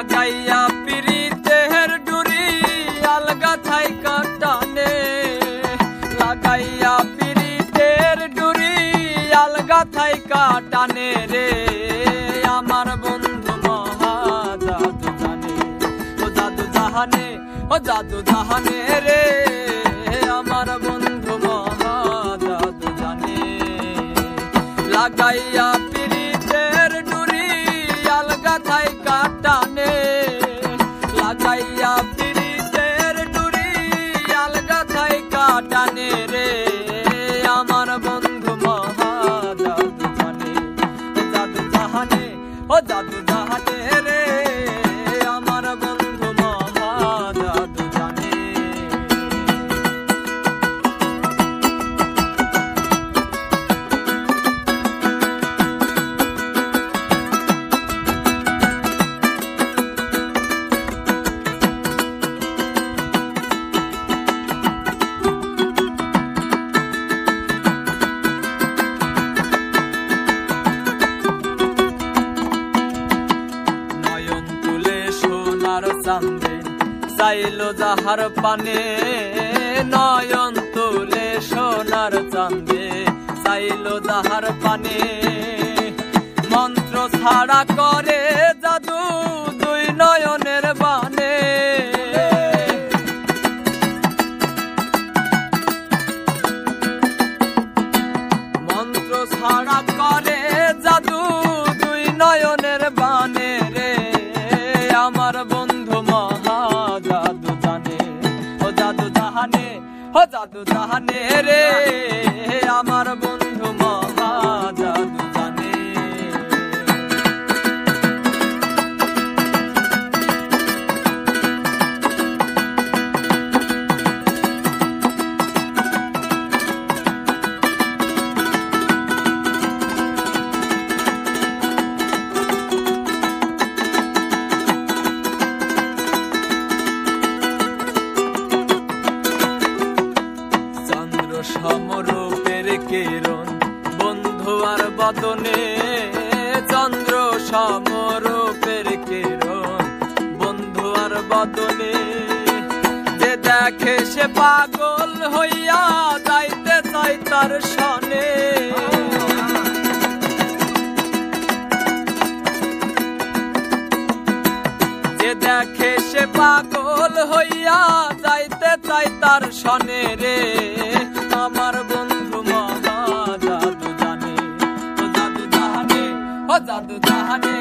লাগাইয়া পিরিতের ডুরি আলগা থাইকা টানে, লাগাইয়া পিরিতের ডুরি আলগা থাইকা টানে রে আমার বন্ধু মহা জাদু জানে, ও জাদু জাহানে, ও জাদু জাহানে রে আমার বন্ধু মহা জাদু জানে। লাগাইয়া পিরিতের ডুরি আলগা থাইকা টানে, লাগাইয়া পিরিতের ডুরি আলগা থাইকা টানে রে আমার বন্ধু মহা জাদু জানে, জাদু জাহানে, ও জাদু জাহানে রে আমার বন্ধু মহা জাদু জানে। চান্দে চাইলো যাহার পানে, নয়ন তুলে সোনার চান্দে চাইলো যাহার পানে, মন্ত্র ছাড়া করে জাদু দুই নয়নের বানে, মন্ত্র ছাড়া করে জাদু দুই নয়নের বানে রে আমার বন্ধু মহা জাদু জানে, ও জাদু জাহানে, ও জাদু জাহানে রে আমার বন্ধু মহা জাদু জানে। সমরূপের কিরণ বন্ধু আর বদনে, চন্দ্র সমরূপের কিরণ বন্ধু আর বদনে, যে দেখে সে পাগল হইয়া যাইতে চাই তার সনে, যে দেখে সে পাগল হইয়া যাইতে চাই তার সনে রে আমার বন্ধু মহা জাদু জানে, ও জাদু জাহানে, ও জাদু জাহানে